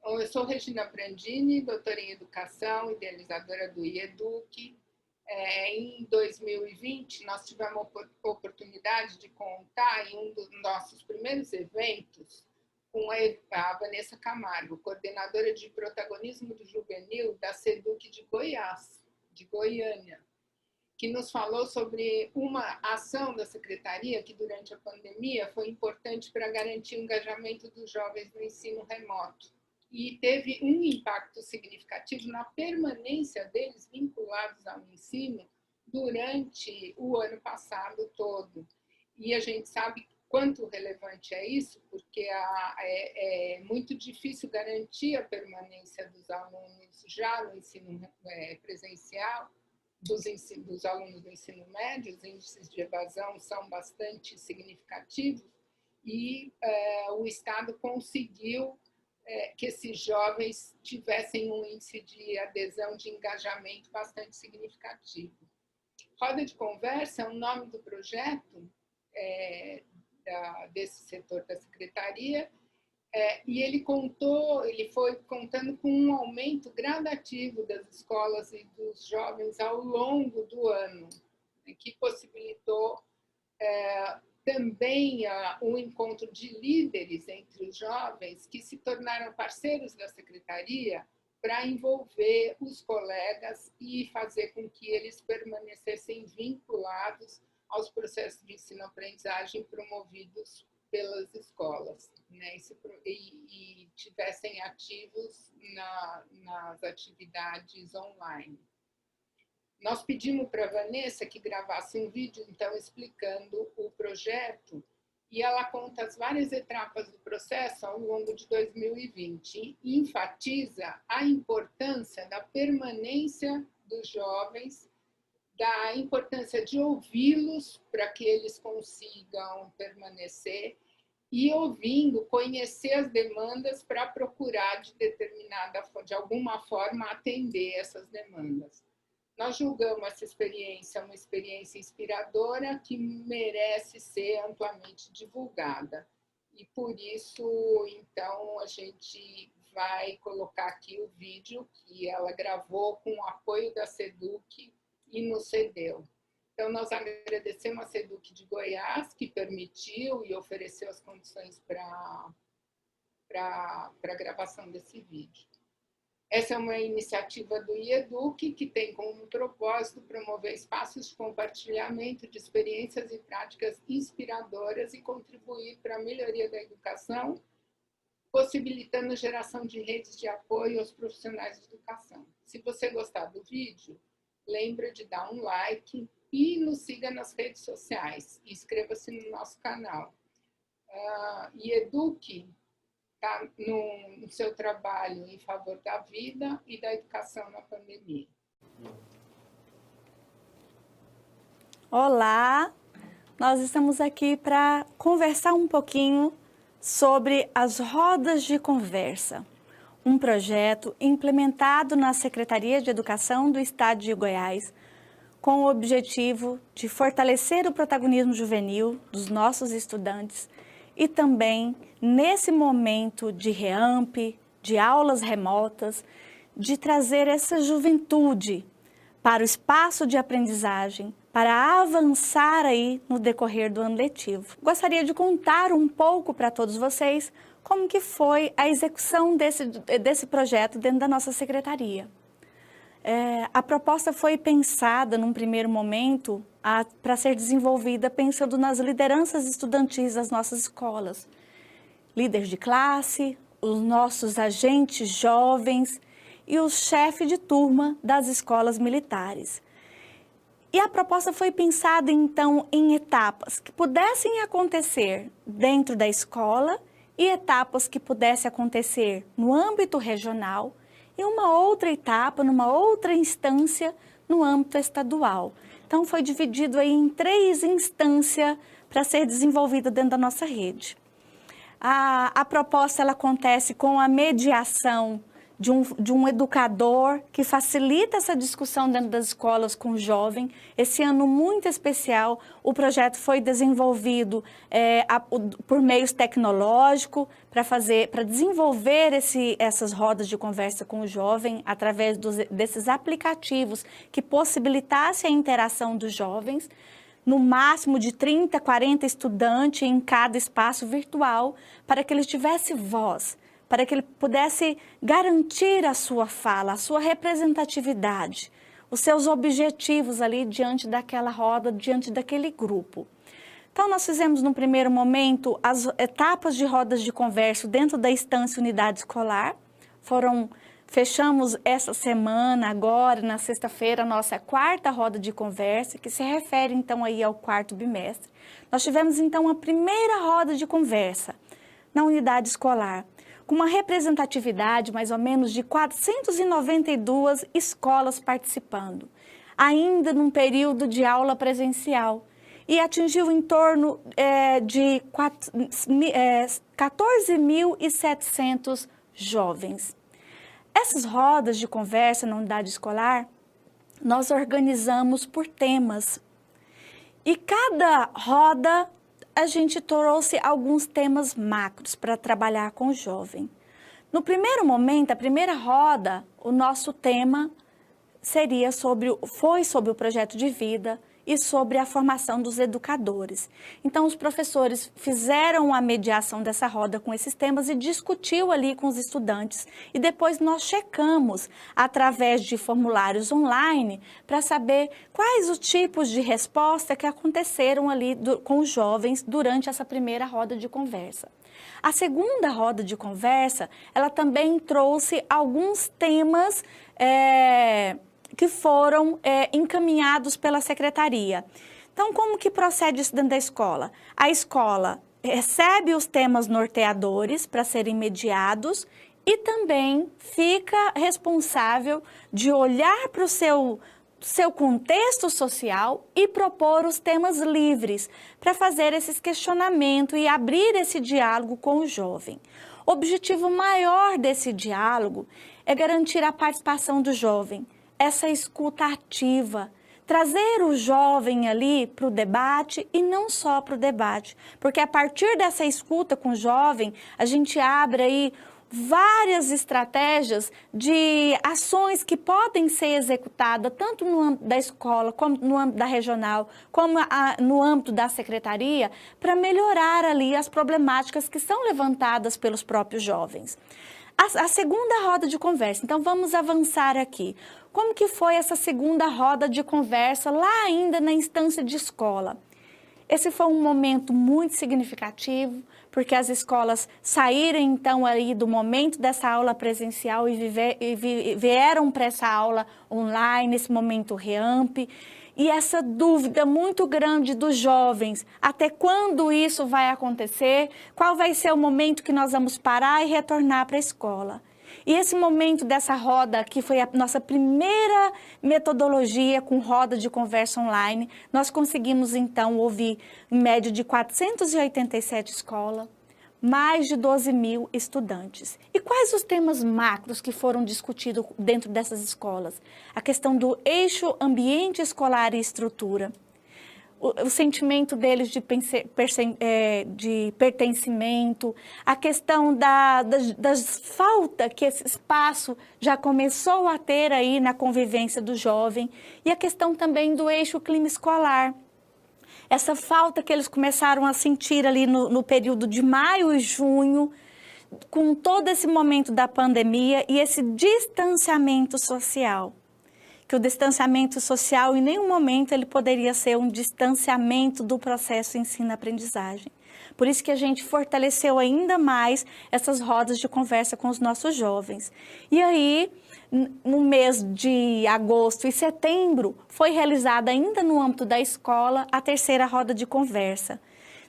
Eu sou Regina Brandini, doutora em Educação, idealizadora do IEDUC. Em 2020, nós tivemos a oportunidade de contar em um dos nossos primeiros eventos com a Vanessa Camargo, coordenadora de protagonismo do juvenil da SEDUC de Goiás, de Goiânia, que nos falou sobre uma ação da Secretaria que, durante a pandemia, foi importante para garantir o engajamento dos jovens no ensino remoto. E teve um impacto significativo na permanência deles vinculados ao ensino durante o ano passado todo. E a gente sabe quanto relevante é isso, porque é muito difícil garantir a permanência dos alunos já no ensino presencial, dos alunos do ensino médio. Os índices de evasão são bastante significativos e o Estado conseguiu que esses jovens tivessem um índice de adesão, de engajamento bastante significativo. Roda de Conversa é o nome do projeto desse setor da Secretaria, e ele foi contando com um aumento gradativo das escolas e dos jovens ao longo do ano, que possibilitou também um encontro de líderes entre os jovens que se tornaram parceiros da Secretaria para envolver os colegas e fazer com que eles permanecessem vinculados aos processos de ensino-aprendizagem promovidos pelas escolas, né? E tivessem ativos nas atividades online. Nós pedimos para a Vanessa que gravasse um vídeo, então, explicando o projeto, e ela conta as várias etapas do processo ao longo de 2020 e enfatiza a importância da permanência dos jovens, da importância de ouvi-los para que eles consigam permanecer e, ouvindo, conhecer as demandas para procurar de alguma forma atender essas demandas. Nós julgamos essa experiência uma experiência inspiradora que merece ser amplamente divulgada. E por isso, então, a gente vai colocar aqui o vídeo que ela gravou com o apoio da SEDUC e nos cedeu. Então, nós agradecemos a SEDUC de Goiás, que permitiu e ofereceu as condições para a gravação desse vídeo. Essa é uma iniciativa do IEDUC, que tem como propósito promover espaços de compartilhamento de experiências e práticas inspiradoras e contribuir para a melhoria da educação, possibilitando a geração de redes de apoio aos profissionais de educação. Se você gostar do vídeo, lembra de dar um like e nos siga nas redes sociais. E inscreva-se no nosso canal. IEDUC está no seu trabalho em favor da vida e da educação na pandemia. Olá, nós estamos aqui para conversar um pouquinho sobre as rodas de conversa, um projeto implementado na Secretaria de Educação do Estado de Goiás, com o objetivo de fortalecer o protagonismo juvenil dos nossos estudantes e também, nesse momento de REAMP, de aulas remotas, de trazer essa juventude para o espaço de aprendizagem, para avançar aí no decorrer do ano letivo. Gostaria de contar um pouco para todos vocês como que foi a execução desse projeto dentro da nossa secretaria. A proposta foi pensada, num primeiro momento, para ser desenvolvida pensando nas lideranças estudantis das nossas escolas. Líderes de classe, os nossos agentes jovens e o chefe de turma das escolas militares. E a proposta foi pensada, então, em etapas que pudessem acontecer dentro da escola e etapas que pudessem acontecer no âmbito regional e uma outra etapa, numa outra instância, no âmbito estadual. Então, foi dividido aí em 3 instâncias para ser desenvolvida dentro da nossa rede. A proposta ela acontece com a mediação de um educador que facilita essa discussão dentro das escolas com o jovem. Esse ano muito especial, o projeto foi desenvolvido por meios tecnológicos para desenvolver essas rodas de conversa com o jovem através desses aplicativos que possibilitassem a interação dos jovens, no máximo de 30, 40 estudantes em cada espaço virtual, para que eles tivessem voz, para que ele pudesse garantir a sua fala, a sua representatividade, os seus objetivos ali diante daquela roda, diante daquele grupo. Então, nós fizemos no primeiro momento as etapas de rodas de conversa dentro da instância unidade escolar. Fechamos essa semana, agora, na sexta-feira, a nossa quarta roda de conversa, que se refere então aí ao quarto bimestre. Nós tivemos então a primeira roda de conversa na unidade escolar, com uma representatividade mais ou menos de 492 escolas participando, ainda num período de aula presencial, e atingiu em torno de 14.700 jovens. Essas rodas de conversa na unidade escolar, nós organizamos por temas, e cada roda a gente trouxe alguns temas macros para trabalhar com o jovem. No primeiro momento, a primeira roda, o nosso tema foi sobre o projeto de vida e sobre a formação dos educadores. Então, os professores fizeram a mediação dessa roda com esses temas e discutiu ali com os estudantes. E depois nós checamos através de formulários online para saber quais os tipos de resposta que aconteceram ali com os jovens durante essa primeira roda de conversa. A segunda roda de conversa, ela também trouxe alguns temas que foram encaminhados pela secretaria. Então, como que procede isso dentro da escola? A escola recebe os temas norteadores para serem mediados e também fica responsável de olhar para o seu contexto social e propor os temas livres para fazer esses questionamentos e abrir esse diálogo com o jovem. O objetivo maior desse diálogo é garantir a participação do jovem, essa escuta ativa, trazer o jovem ali para o debate e não só para o debate, porque a partir dessa escuta com o jovem, a gente abre aí várias estratégias de ações que podem ser executadas tanto no âmbito da escola, como no âmbito da regional, como no âmbito da secretaria, para melhorar ali as problemáticas que são levantadas pelos próprios jovens. A segunda roda de conversa, então vamos avançar aqui. Como que foi essa segunda roda de conversa lá ainda na instância de escola? Esse foi um momento muito significativo, porque as escolas saíram então aí do momento dessa aula presencial e vieram para essa aula online, esse momento REAMP, e essa dúvida muito grande dos jovens, até quando isso vai acontecer, qual vai ser o momento que nós vamos parar e retornar para a escola. E esse momento dessa roda, que foi a nossa primeira metodologia com roda de conversa online, nós conseguimos então ouvir em média de 487 escolas, mais de 12 mil estudantes. E quais os temas macros que foram discutidos dentro dessas escolas? A questão do eixo ambiente escolar e estrutura. O sentimento deles de pertencimento, a questão das falta que esse espaço já começou a ter aí na convivência do jovem, e a questão também do eixo clima escolar. Essa falta que eles começaram a sentir ali no período de maio e junho, com todo esse momento da pandemia e esse distanciamento social. Que o distanciamento social, em nenhum momento, ele poderia ser um distanciamento do processo ensino-aprendizagem. Por isso que a gente fortaleceu ainda mais essas rodas de conversa com os nossos jovens. E aí, no mês de agosto e setembro, foi realizada ainda no âmbito da escola a terceira roda de conversa.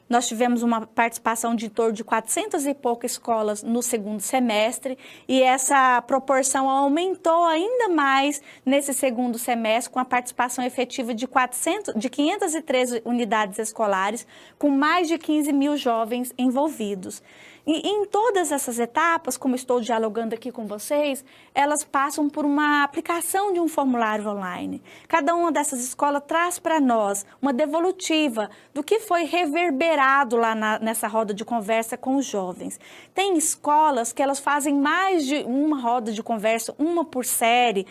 Nós tivemos uma participação de em torno de 400 e poucas escolas no segundo semestre, e essa proporção aumentou ainda mais nesse segundo semestre, com a participação efetiva de 513 unidades escolares, com mais de 15 mil jovens envolvidos. E em todas essas etapas, como estou dialogando aqui com vocês, elas passam por uma aplicação de um formulário online. Cada uma dessas escolas traz para nós uma devolutiva do que foi reverberado lá nessa roda de conversa com os jovens. Tem escolas que elas fazem mais de uma roda de conversa, uma por série,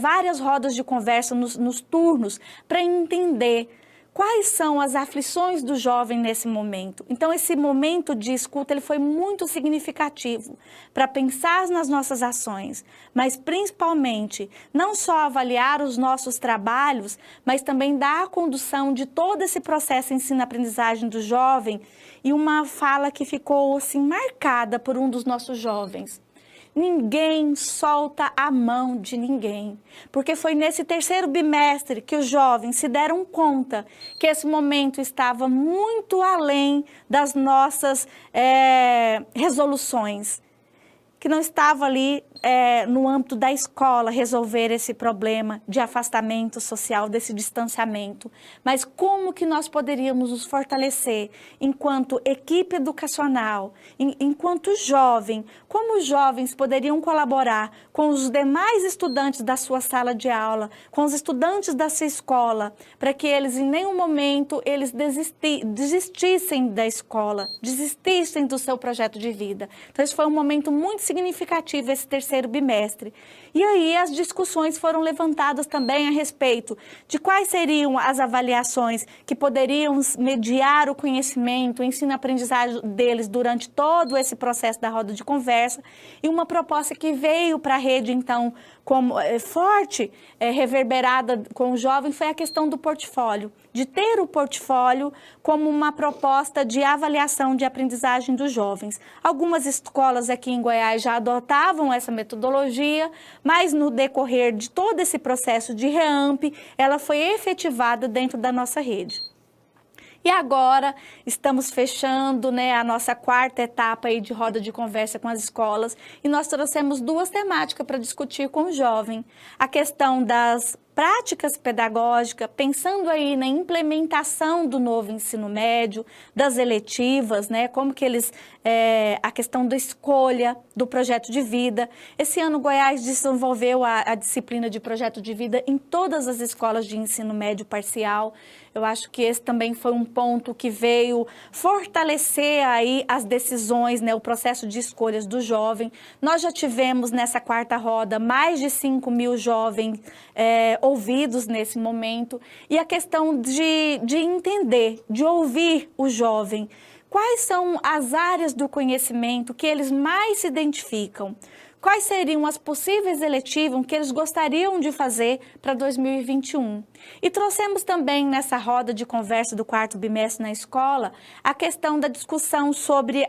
várias rodas de conversa nos turnos, para entender quais são as aflições do jovem nesse momento. Então, esse momento de escuta ele foi muito significativo para pensar nas nossas ações, mas principalmente não só avaliar os nossos trabalhos, mas também dar a condução de todo esse processo ensino-aprendizagem do jovem. E uma fala que ficou assim marcada por um dos nossos jovens: ninguém solta a mão de ninguém, porque foi nesse terceiro bimestre que os jovens se deram conta que esse momento estava muito além das nossas resoluções, que não estava ali no âmbito da escola resolver esse problema de afastamento social, desse distanciamento, mas como que nós poderíamos nos fortalecer enquanto equipe educacional, enquanto jovem, como os jovens poderiam colaborar com os demais estudantes da sua sala de aula, com os estudantes da sua escola, para que eles em nenhum momento eles desistissem da escola, desistissem do seu projeto de vida. Então esse foi um momento muito significativo, esse terceiro bimestre. E aí as discussões foram levantadas também a respeito de quais seriam as avaliações que poderiam mediar o conhecimento, o ensino-aprendizagem deles durante todo esse processo da roda de conversa. E uma proposta que veio para a rede, então, como forte, reverberada com o jovem, foi a questão do portfólio, de ter o portfólio como uma proposta de avaliação de aprendizagem dos jovens. Algumas escolas aqui em Goiás já adotavam essa metodologia, mas no decorrer de todo esse processo de REAMP, ela foi efetivada dentro da nossa rede. E agora estamos fechando a nossa quarta etapa aí de roda de conversa com as escolas e nós trouxemos duas temáticas para discutir com o jovem. A questão das práticas pedagógicas, pensando aí na implementação do novo ensino médio, das eletivas, como que eles, a questão da escolha do projeto de vida. Esse ano Goiás desenvolveu a disciplina de projeto de vida em todas as escolas de ensino médio parcial. Eu acho que esse também foi um ponto que veio fortalecer aí as decisões, o processo de escolhas do jovem. Nós já tivemos nessa quarta roda mais de 5.000 jovens ouvidos nesse momento. E a questão de entender, de ouvir o jovem. Quais são as áreas do conhecimento que eles mais se identificam? Quais seriam as possíveis eletivas que eles gostariam de fazer para 2021? E trouxemos também nessa roda de conversa do quarto bimestre na escola a questão da discussão sobre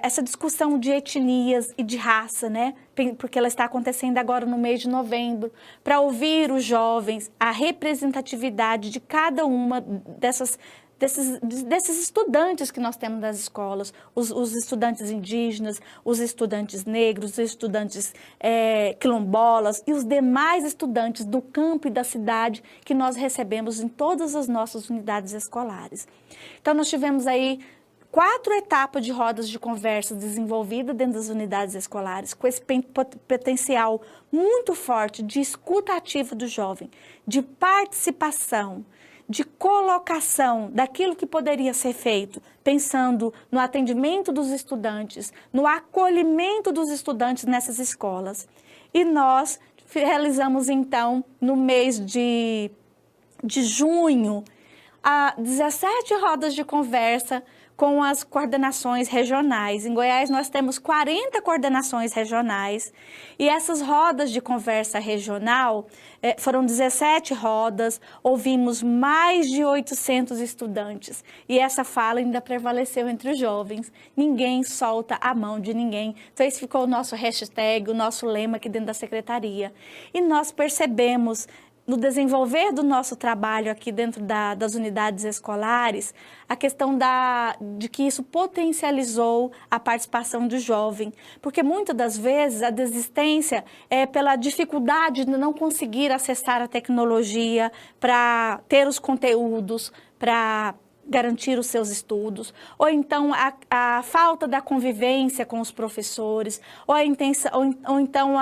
essa discussão de etnias e de raça, porque ela está acontecendo agora no mês de novembro, para ouvir os jovens, a representatividade de cada uma desses estudantes que nós temos das escolas, os estudantes indígenas, os estudantes negros, os estudantes quilombolas e os demais estudantes do campo e da cidade que nós recebemos em todas as nossas unidades escolares. Então, nós tivemos aí 4 etapas de rodas de conversa desenvolvidas dentro das unidades escolares, com esse potencial muito forte de escuta ativa do jovem, de participação, de colocação daquilo que poderia ser feito, pensando no atendimento dos estudantes, no acolhimento dos estudantes nessas escolas. E nós realizamos, então, no mês de junho, 17 rodas de conversa com as coordenações regionais. Em Goiás, nós temos 40 coordenações regionais e essas rodas de conversa regional foram 17 rodas, ouvimos mais de 800 estudantes e essa fala ainda prevaleceu entre os jovens. Ninguém solta a mão de ninguém. Então, esse ficou o nosso hashtag, o nosso lema aqui dentro da secretaria. E nós percebemos no desenvolver do nosso trabalho aqui dentro das unidades escolares, a questão de que isso potencializou a participação do jovem, porque muitas das vezes a desistência é pela dificuldade de não conseguir acessar a tecnologia para ter os conteúdos, para garantir os seus estudos, ou então a falta da convivência com os professores, ou então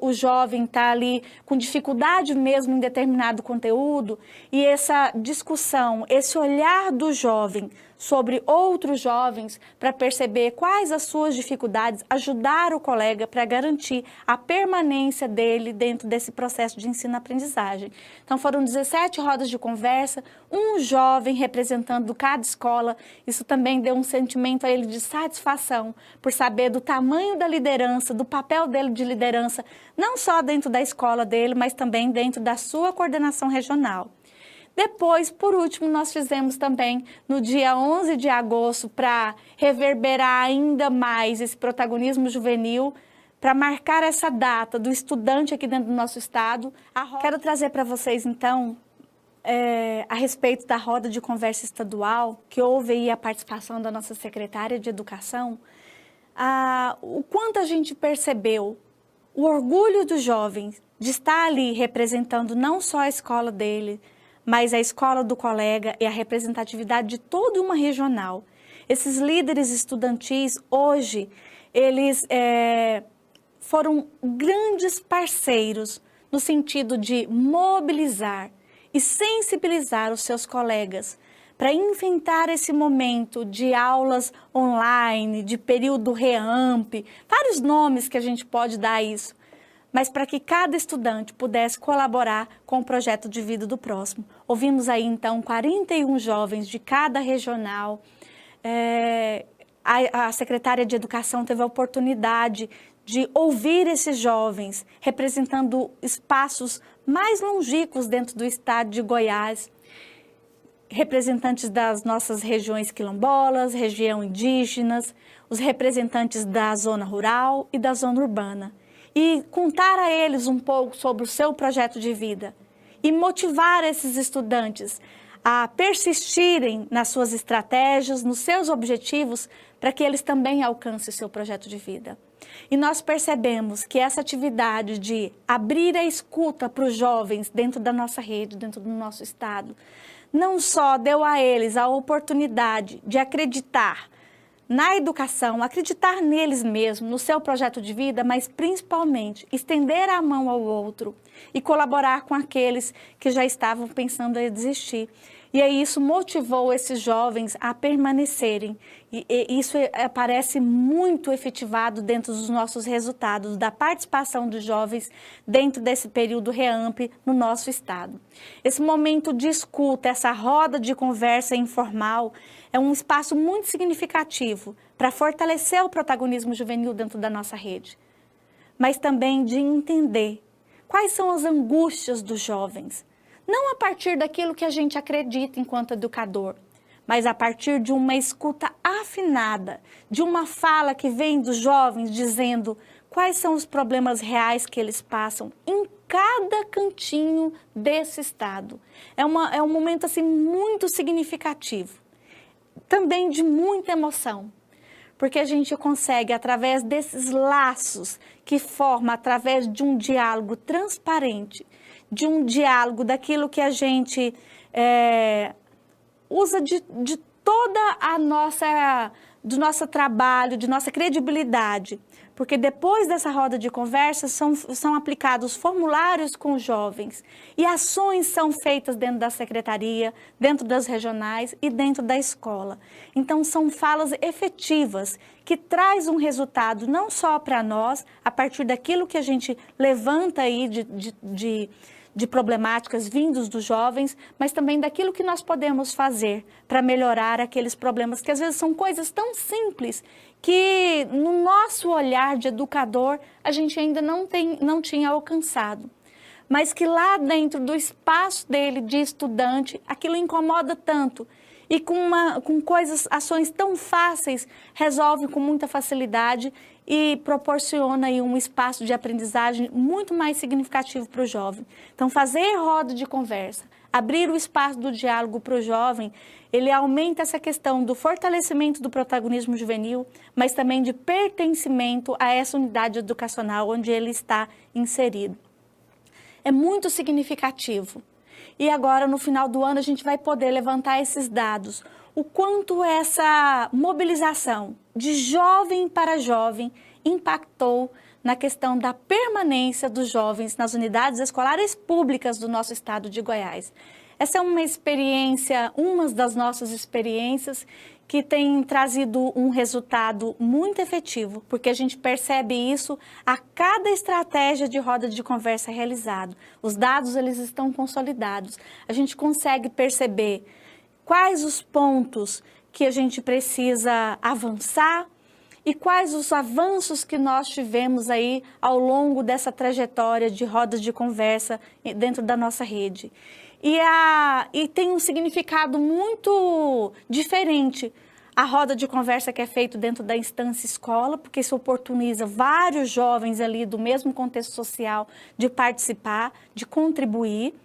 o jovem está ali com dificuldade mesmo em determinado conteúdo, e essa discussão, esse olhar do jovem sobre outros jovens para perceber quais as suas dificuldades, ajudar o colega para garantir a permanência dele dentro desse processo de ensino-aprendizagem. Então foram 17 rodas de conversa, um jovem representando cada escola. Isso também deu um sentimento a ele de satisfação por saber do tamanho da liderança, do papel dele de liderança, não só dentro da escola dele, mas também dentro da sua coordenação regional. Depois, por último, nós fizemos também no dia 11 de agosto para reverberar ainda mais esse protagonismo juvenil, para marcar essa data do estudante aqui dentro do nosso estado. Quero trazer para vocês, então, a respeito da roda de conversa estadual, que houve aí a participação da nossa secretária de Educação, o quanto a gente percebeu o orgulho dos jovens de estar ali representando não só a escola dele, mas a escola do colega e a representatividade de toda uma regional. Esses líderes estudantis, hoje, eles foram grandes parceiros no sentido de mobilizar e sensibilizar os seus colegas para enfrentar esse momento de aulas online, de período REAMP, vários nomes que a gente pode dar a isso, mas para que cada estudante pudesse colaborar com o projeto de vida do próximo. Ouvimos aí, então, 41 jovens de cada regional. A secretária de Educação teve a oportunidade de ouvir esses jovens, representando espaços mais longínquos dentro do estado de Goiás, representantes das nossas regiões quilombolas, região indígenas, os representantes da zona rural e da zona urbana. E contar a eles um pouco sobre o seu projeto de vida e motivar esses estudantes a persistirem nas suas estratégias, nos seus objetivos, para que eles também alcancem o seu projeto de vida. E nós percebemos que essa atividade de abrir a escuta para os jovens dentro da nossa rede, dentro do nosso estado, não só deu a eles a oportunidade de acreditar na educação, acreditar neles mesmos, no seu projeto de vida, mas principalmente estender a mão ao outro e colaborar com aqueles que já estavam pensando em desistir. E aí isso motivou esses jovens a permanecerem. E isso aparece muito efetivado dentro dos nossos resultados, da participação dos jovens dentro desse período REAMP no nosso estado. Esse momento de escuta, essa roda de conversa informal, é um espaço muito significativo para fortalecer o protagonismo juvenil dentro da nossa rede, mas também de entender quais são as angústias dos jovens, não a partir daquilo que a gente acredita enquanto educador, mas a partir de uma escuta afinada, de uma fala que vem dos jovens dizendo quais são os problemas reais que eles passam em cada cantinho desse estado. É um momento assim, muito significativo, também de muita emoção, porque a gente consegue, através desses laços que forma através de um diálogo transparente, de um diálogo daquilo que a gente usa de toda do nosso trabalho, de nossa credibilidade, porque depois dessa roda de conversa são aplicados formulários com os jovens e ações são feitas dentro da secretaria, dentro das regionais e dentro da escola. Então são falas efetivas que traz um resultado não só para nós, a partir daquilo que a gente levanta aí de problemáticas vindos dos jovens, mas também daquilo que nós podemos fazer para melhorar aqueles problemas, que às vezes são coisas tão simples que no nosso olhar de educador a gente ainda não tinha alcançado. Mas que lá dentro do espaço dele de estudante, aquilo incomoda tanto e com ações tão fáceis, resolve com muita facilidade e proporciona aí um espaço de aprendizagem muito mais significativo para o jovem. Então, fazer roda de conversa, abrir o espaço do diálogo para o jovem, ele aumenta essa questão do fortalecimento do protagonismo juvenil, mas também de pertencimento a essa unidade educacional onde ele está inserido. É muito significativo. e agora no final do ano a gente vai poder levantar esses dados. O quanto essa mobilização de jovem para jovem impactou na questão da permanência dos jovens nas unidades escolares públicas do nosso estado de Goiás. Essa é uma experiência, uma das nossas experiências que tem trazido um resultado muito efetivo, porque a gente percebe isso a cada estratégia de roda de conversa realizada. Os dados, eles estão consolidados. A gente consegue perceber quais os pontos que a gente precisa avançar e quais os avanços que nós tivemos aí ao longo dessa trajetória de rodas de conversa dentro da nossa rede. E tem um significado muito diferente a roda de conversa que é feita dentro da instância escola, porque isso oportuniza vários jovens ali do mesmo contexto social de participar, de contribuir.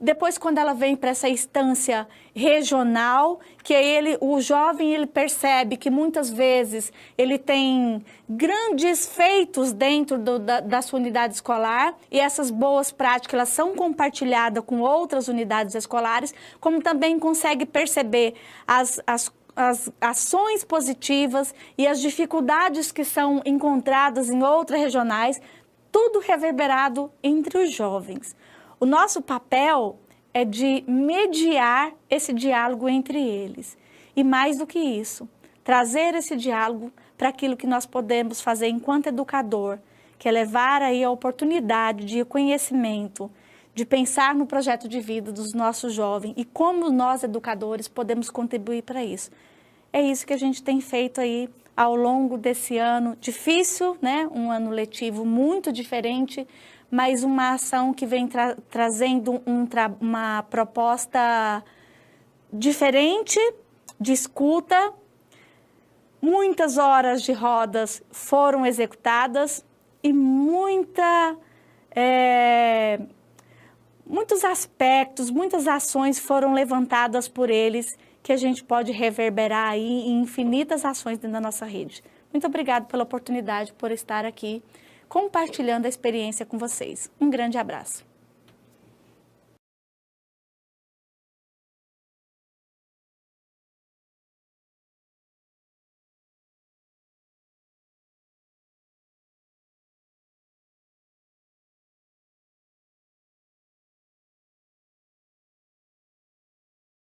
Depois, quando ela vem para essa instância regional, que o jovem ele percebe que muitas vezes ele tem grandes feitos dentro da sua unidade escolar e essas boas práticas elas são compartilhadas com outras unidades escolares, como também consegue perceber as ações positivas e as dificuldades que são encontradas em outras regionais, tudo reverberado entre os jovens. O nosso papel é de mediar esse diálogo entre eles. E mais do que isso, trazer esse diálogo para aquilo que nós podemos fazer enquanto educador, que é levar aí a oportunidade de conhecimento, de pensar no projeto de vida dos nossos jovens e como nós, educadores, podemos contribuir para isso. É isso que a gente tem feito aí ao longo desse ano difícil, né? Um ano letivo muito diferente, mas uma ação que vem trazendo uma proposta diferente de escuta. Muitas horas de rodas foram executadas e muitos aspectos, muitas ações foram levantadas por eles que a gente pode reverberar aí em infinitas ações dentro da nossa rede. Muito obrigada pela oportunidade, por estar aqui compartilhando a experiência com vocês. Um grande abraço.